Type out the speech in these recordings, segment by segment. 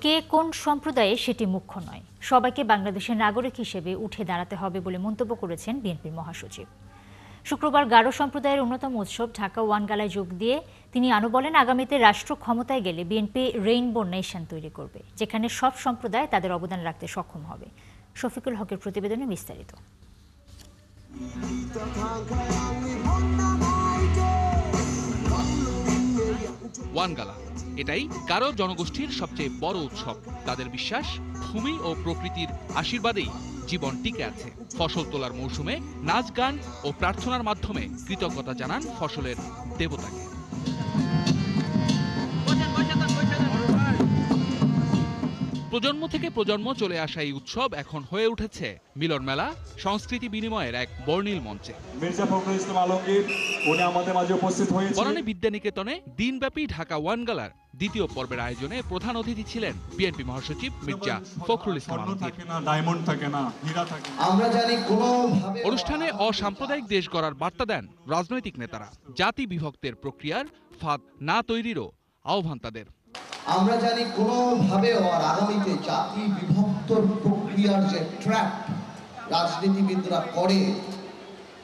কে কোন সম্প্রদায়ে সেটি মুখ্য নয়, সবাইকে বাংলাদেশের নাগরিক হিসেবে উঠে দাঁড়াতে হবে বলে মন্তব্য করেছেন বিএনপির মহাসচিব। শুক্রবার গারো সম্প্রদায়ের অন্যতম উৎসব ঢাকা ওয়ান গালায় যোগ দিয়ে তিনি আরও বলেন, আগামীতে রাষ্ট্র ক্ষমতায় গেলে বিএনপি রেইনবো নেশন তৈরি করবে, যেখানে সব সম্প্রদায় তাদের অবদান রাখতে সক্ষম হবে। শফিকুল হকের প্রতিবেদনে বিস্তারিত। ওয়ান গালা এটাই গারো জনগোষ্ঠীর সবচেয়ে বড় উৎসব। তাদের বিশ্বাস, ভূমি ও প্রকৃতির আশীর্বাদেই জীবন টিকে আছে। ফসল তোলার মৌসুমে নাচ, গান ও প্রার্থনার মাধ্যমে কৃতজ্ঞতা জানান ফসলের দেবতাকে। প্রজন্ম থেকে প্রজন্ম চলে আসা এই উৎসব এখন হয়ে উঠেছে মিলন মেলা, সংস্কৃতি বিনিময়ের এক বর্ণিল মঞ্চে। বনানী বিদ্যানিকেতনে দিনব্যাপী ঢাকা ওয়ান গালার দ্বিতীয় পর্বের আয়োজনে প্রধান অতিথি ছিলেন বিএনপি মহাসচিব মির্জা ফখরুল ইসলাম আলমগীর। অনুষ্ঠানে অসাম্প্রদায়িক দেশ গড়ার বার্তা দেন রাজনৈতিক নেতারা। জাতি বিভক্তের প্রক্রিয়ার ফাঁদ না তৈরিরও আহ্বান তাদের। আমরা জানি কোনোভাবে আর আগামীতে জাতি বিভক্ত প্রক্রিয়ার যে ট্র্যাপ রাজনীতিবিদরা করে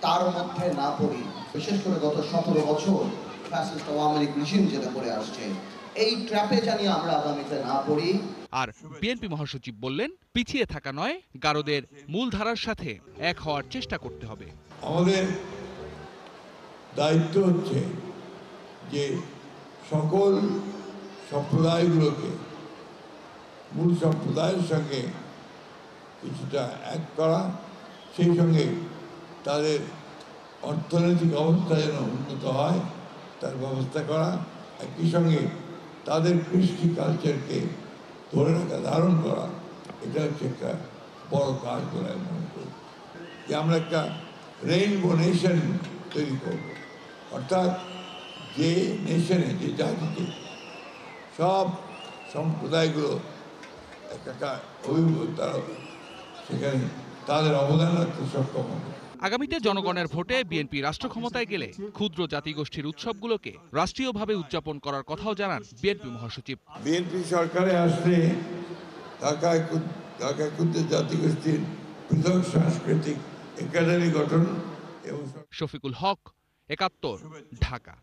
তার মধ্যে না পড়ি। বিশেষ করে গত 17 বছর ফ্যাসিস্ট আওয়ামী লীগ রিজিম যেটা করে আসছে, এই ট্র্যাপে জানি আমরা আগামীতে না পড়ি। আর বিএনপি মহাসচিব বললেন, পিছিয়ে থাকা নয়, গারোদের মূলধারার সাথে এক হওয়ার চেষ্টা করতে হবে। আমাদের দায়িত্ব হচ্ছে যে সকল সম্প্রদায়গুলোকে মূল সম্প্রদায়ের সঙ্গে কিছুটা এক করা, সেই সঙ্গে তাদের অর্থনৈতিক অবস্থা যেন উন্নত হয় তার ব্যবস্থা করা, একই সঙ্গে তাদের কৃষ্টি কালচারকে ধরে রাখা, ধারণ করা। এটা হচ্ছে একটা বড় কাজ বলে আমি মনে করি, যে আমরা একটা রেইনবো নেশন তৈরি করব, অর্থাৎ যে নেশনে, যে জাতিতে সব সম্প্রদায়গুলো একটা অভিভূত, সেখানে তাদের অবদান রাখতে সক্ষম হবে। আগামীতে জনগণের ভোটে বিএনপি রাষ্ট্র ক্ষমতায় গেলে ক্ষুদ্র জাতিগোষ্ঠীর উৎসবগুলোকে রাষ্ট্রীয়ভাবে উদযাপন করার কথাও জানান বিএনপি মহাসচিব। বিএনপি সরকারে আসলে ঢাকায় ক্ষুদ্র জাতিগোষ্ঠীর পৃথক সাংস্কৃতিক একাডেমি গঠন এবং শফিকুল হক, ৭১, ঢাকা।